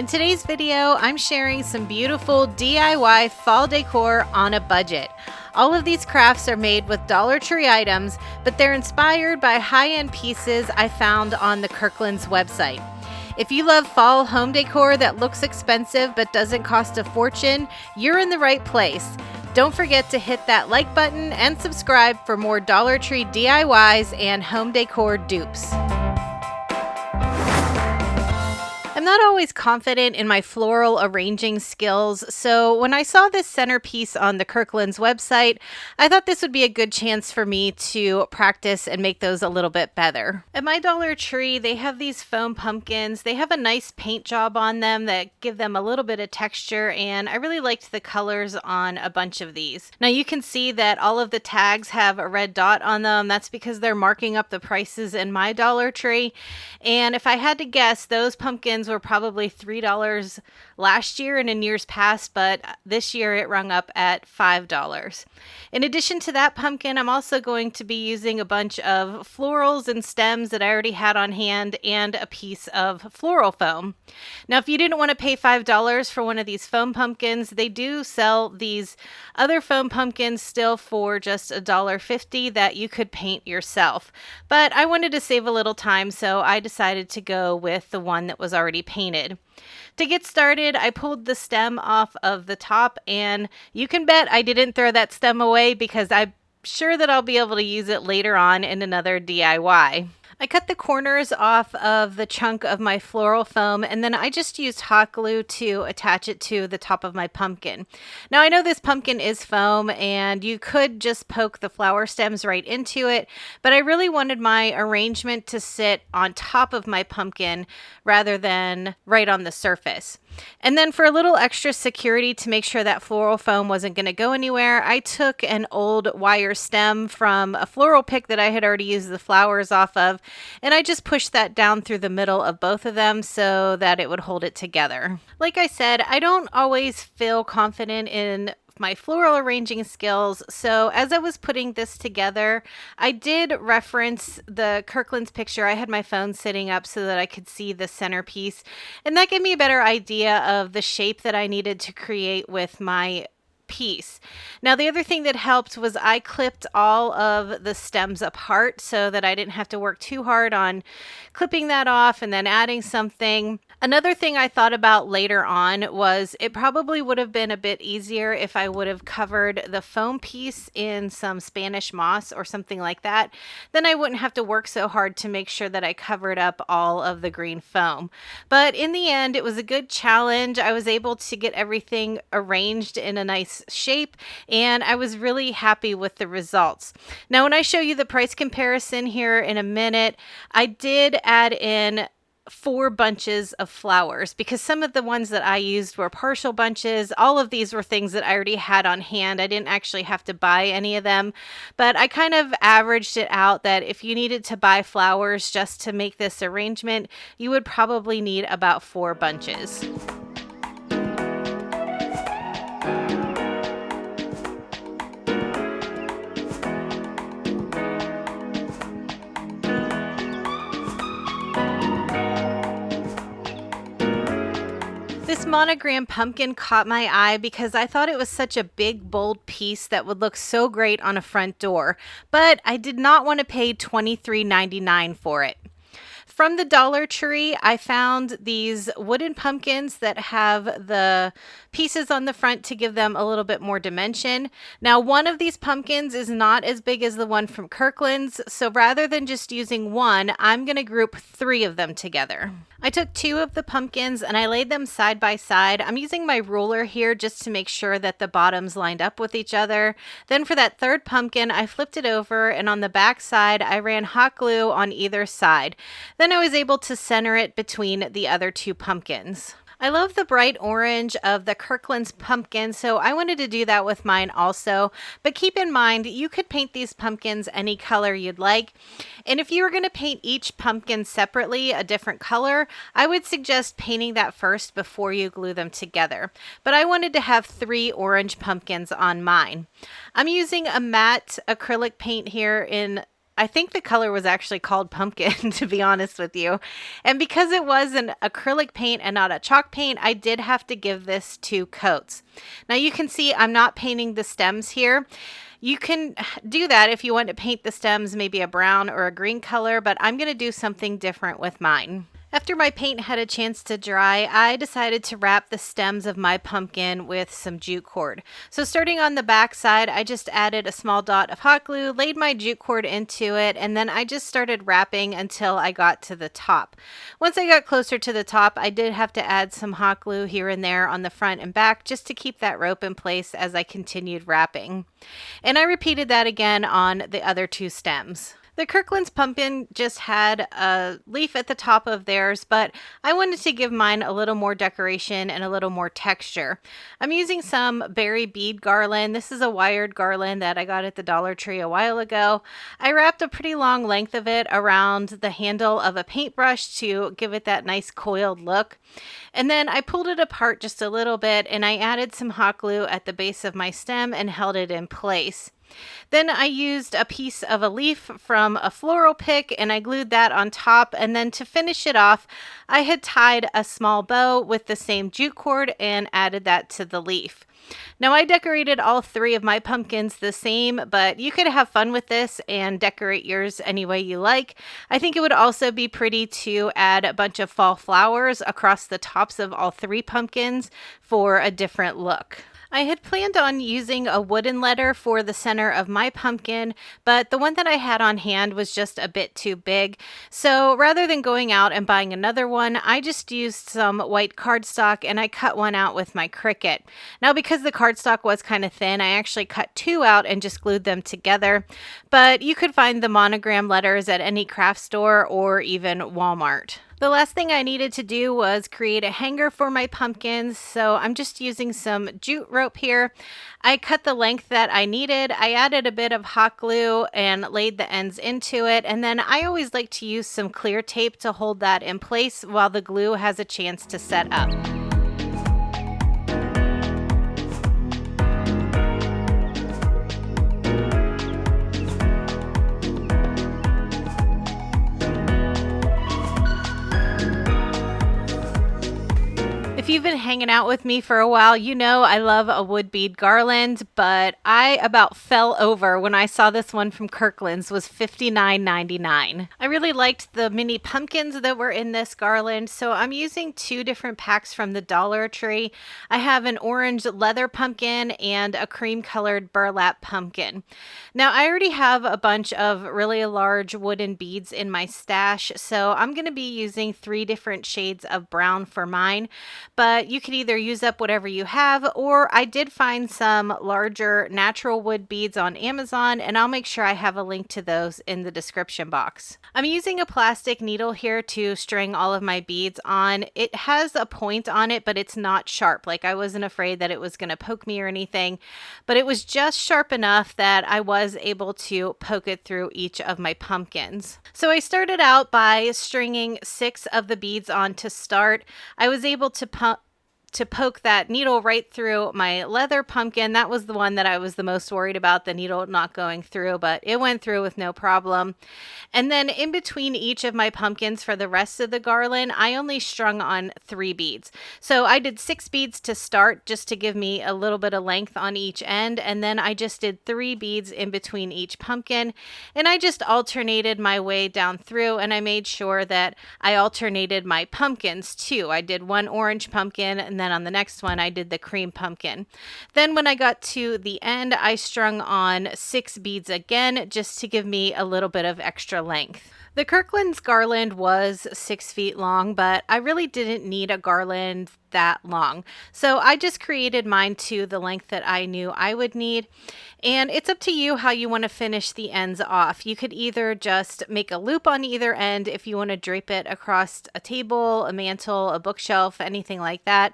In today's video, I'm sharing some beautiful DIY fall decor on a budget. All of these crafts are made with Dollar Tree items, but they're inspired by high-end pieces I found on the Kirkland's website. If you love fall home decor that looks expensive but doesn't cost a fortune, you're in the right place. Don't forget to hit that like button and subscribe for more Dollar Tree DIYs and home decor dupes. I'm not always confident in my floral arranging skills, so when I saw this centerpiece on the Kirkland's website, I thought this would be a good chance for me to practice and make those a little bit better. At my Dollar Tree, they have these foam pumpkins. They have a nice paint job on them that give them a little bit of texture, and I really liked the colors on a bunch of these. Now you can see that all of the tags have a red dot on them. That's because they're marking up the prices in my Dollar Tree, and if I had to guess, those pumpkins were probably $3 last year and in years past, but this year it rung up at $5. In addition to that pumpkin, I'm also going to be using a bunch of florals and stems that I already had on hand and a piece of floral foam. Now, if you didn't want to pay $5 for one of these foam pumpkins, they do sell these other foam pumpkins still for just $1.50 that you could paint yourself. But I wanted to save a little time, so I decided to go with the one that was already painted. To get started, I pulled the stem off of the top, and you can bet I didn't throw that stem away because I'm sure that I'll be able to use it later on in another DIY. I cut the corners off of the chunk of my floral foam, and then I just used hot glue to attach it to the top of my pumpkin. Now I know this pumpkin is foam and you could just poke the flower stems right into it, but I really wanted my arrangement to sit on top of my pumpkin rather than right on the surface. And then for a little extra security to make sure that floral foam wasn't going to go anywhere, I took an old wire stem from a floral pick that I had already used the flowers off of, and I just pushed that down through the middle of both of them so that it would hold it together. Like I said, I don't always feel confident in my floral arranging skills, so as I was putting this together, I did reference the Kirkland's picture. I had my phone sitting up so that I could see the centerpiece, and that gave me a better idea of the shape that I needed to create with my piece. Now, the other thing that helped was I clipped all of the stems apart so that I didn't have to work too hard on clipping that off and then adding something. Another thing I thought about later on was it probably would have been a bit easier if I would have covered the foam piece in some Spanish moss or something like that. Then I wouldn't have to work so hard to make sure that I covered up all of the green foam. But in the end, it was a good challenge. I was able to get everything arranged in a nice shape, and I was really happy with the results. Now, when I show you the price comparison here in a minute, I did add in 4 bunches of flowers because some of the ones that I used were partial bunches. All of these were things that I already had on hand. I didn't actually have to buy any of them, but I kind of averaged it out that if you needed to buy flowers just to make this arrangement, you would probably need about 4 bunches. This Monogram Pumpkin caught my eye because I thought it was such a big, bold piece that would look so great on a front door, but I did not want to pay $23.99 for it. From the Dollar Tree, I found these wooden pumpkins that have the pieces on the front to give them a little bit more dimension. Now, one of these pumpkins is not as big as the one from Kirkland's, so rather than just using one, I'm going to group 3 of them together. I took 2 of the pumpkins and I laid them side by side. I'm using my ruler here just to make sure that the bottoms lined up with each other. Then for that 3rd pumpkin, I flipped it over, and on the back side, I ran hot glue on either side. Then I was able to center it between the other 2 pumpkins. I love the bright orange of the Kirkland's pumpkin, so I wanted to do that with mine also. But keep in mind, you could paint these pumpkins any color you'd like. And if you were going to paint each pumpkin separately a different color, I would suggest painting that first before you glue them together. But I wanted to have 3 orange pumpkins on mine. I'm using a matte acrylic paint here in I think the color was actually called pumpkin, to be honest with you. And because it was an acrylic paint and not a chalk paint, I did have to give this 2 coats. Now you can see I'm not painting the stems here. You can do that if you want to paint the stems maybe a brown or a green color, but I'm going to do something different with mine. After my paint had a chance to dry, I decided to wrap the stems of my pumpkin with some jute cord. So starting on the back side, I just added a small dot of hot glue, laid my jute cord into it, and then I just started wrapping until I got to the top. Once I got closer to the top, I did have to add some hot glue here and there on the front and back just to keep that rope in place as I continued wrapping. And I repeated that again on the other 2 stems. The Kirkland's pumpkin just had a leaf at the top of theirs, but I wanted to give mine a little more decoration and a little more texture. I'm using some berry bead garland. This is a wired garland that I got at the Dollar Tree a while ago. I wrapped a pretty long length of it around the handle of a paintbrush to give it that nice coiled look. And then I pulled it apart just a little bit and I added some hot glue at the base of my stem and held it in place. Then I used a piece of a leaf from a floral pick and I glued that on top, and then to finish it off I had tied a small bow with the same jute cord and added that to the leaf. Now I decorated all 3 of my pumpkins the same, but you could have fun with this and decorate yours any way you like. I think it would also be pretty to add a bunch of fall flowers across the tops of all 3 pumpkins for a different look. I had planned on using a wooden letter for the center of my pumpkin, but the one that I had on hand was just a bit too big. So rather than going out and buying another one, I just used some white cardstock and I cut one out with my Cricut. Now because the cardstock was kind of thin, I actually cut 2 out and just glued them together. But you could find the monogram letters at any craft store or even Walmart. The last thing I needed to do was create a hanger for my pumpkins, so I'm just using some jute rope here. I cut the length that I needed, I added a bit of hot glue and laid the ends into it, and then I always like to use some clear tape to hold that in place while the glue has a chance to set up. If you've been hanging out with me for a while, you know I love a wood bead garland, but I about fell over when I saw this one from Kirkland's was $59.99. I really liked the mini pumpkins that were in this garland, so I'm using 2 different packs from the Dollar Tree. I have an orange leather pumpkin and a cream colored burlap pumpkin. Now I already have a bunch of really large wooden beads in my stash, so I'm going to be using 3 different shades of brown for mine. But you could either use up whatever you have, or I did find some larger natural wood beads on Amazon, and I'll make sure I have a link to those in the description box. I'm using a plastic needle here to string all of my beads on. It has a point on it, but it's not sharp. Like I wasn't afraid that it was going to poke me or anything, but it was just sharp enough that I was able to poke it through each of my pumpkins. So I started out by stringing 6 of the beads on to start. I was able to poke that needle right through my leather pumpkin. That was the one that I was the most worried about, the needle not going through, but it went through with no problem. And then in between each of my pumpkins for the rest of the garland, I only strung on 3 beads. So I did 6 beads to start just to give me a little bit of length on each end, and then I just did 3 beads in between each pumpkin, and I just alternated my way down through, and I made sure that I alternated my pumpkins too. I did 1 orange pumpkin, and then on the next one I did the cream pumpkin. Then when I got to the end, I strung on 6 beads again just to give me a little bit of extra length. The Kirkland's garland was 6 feet long, but I really didn't need a garland that long. So I just created mine to the length that I knew I would need. And it's up to you how you want to finish the ends off. You could either just make a loop on either end if you want to drape it across a table, a mantle, a bookshelf, anything like that.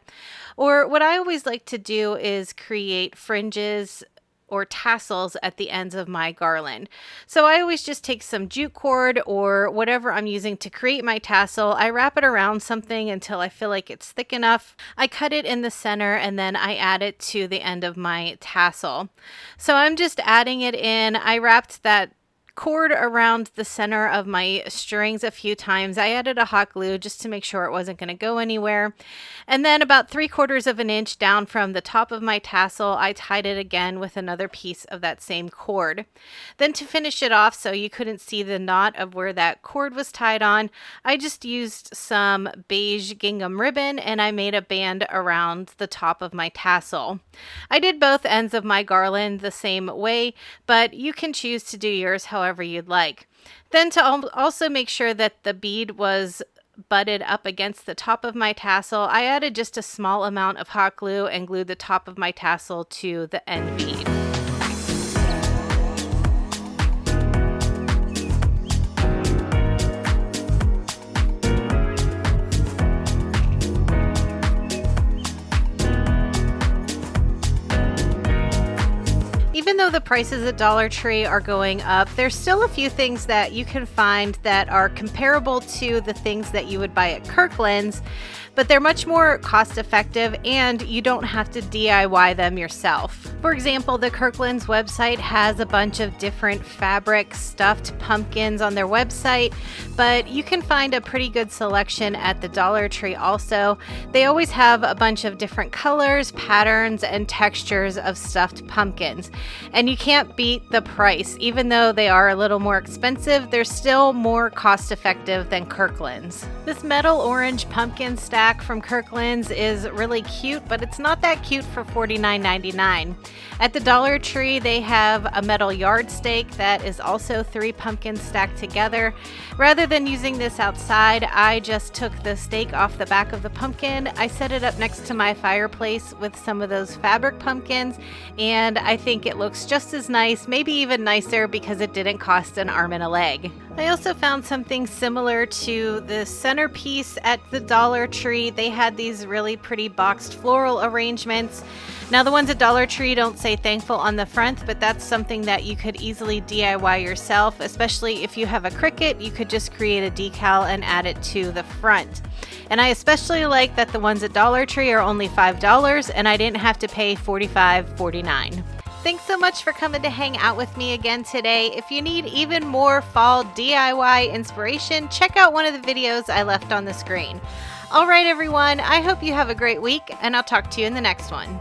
Or what I always like to do is create fringes or tassels at the ends of my garland. So I always just take some jute cord or whatever I'm using to create my tassel. I wrap it around something until I feel like it's thick enough. I cut it in the center and then I add it to the end of my tassel. So I'm just adding it in. I wrapped that cord around the center of my strings a few times. I added a hot glue just to make sure it wasn't going to go anywhere. And then about 3/4 of an inch down from the top of my tassel, I tied it again with another piece of that same cord. Then to finish it off so you couldn't see the knot of where that cord was tied on, I just used some beige gingham ribbon and I made a band around the top of my tassel. I did both ends of my garland the same way, but you can choose to do yours however you'd like. Then to also make sure that the bead was butted up against the top of my tassel, I added just a small amount of hot glue and glued the top of my tassel to the end bead. Even though the prices at Dollar Tree are going up, there's still a few things that you can find that are comparable to the things that you would buy at Kirkland's, but they're much more cost effective and you don't have to DIY them yourself. For example, the Kirkland's website has a bunch of different fabric stuffed pumpkins on their website, but you can find a pretty good selection at the Dollar Tree also. They always have a bunch of different colors, patterns, and textures of stuffed pumpkins. And you can't beat the price. Even though they are a little more expensive, they're still more cost effective than Kirkland's. This metal orange pumpkin stack from Kirkland's is really cute, but it's not that cute for $49.99. At the Dollar Tree, they have a metal yardstake that is also 3 pumpkins stacked together. Rather than using this outside, I just took the stake off the back of the pumpkin. I set it up next to my fireplace with some of those fabric pumpkins, and I think it looks just as nice, maybe even nicer, because it didn't cost an arm and a leg. I also found something similar to the centerpiece at the Dollar Tree. They had these really pretty boxed floral arrangements. Now the ones at Dollar Tree don't say thankful on the front, but that's something that you could easily DIY yourself, especially if you have a Cricut. You could just create a decal and add it to the front. And I especially like that the ones at Dollar Tree are only $5 and I didn't have to pay $45.49. Thanks so much for coming to hang out with me again today. If you need even more fall DIY inspiration, check out one of the videos I left on the screen. All right, everyone, I hope you have a great week, and I'll talk to you in the next one.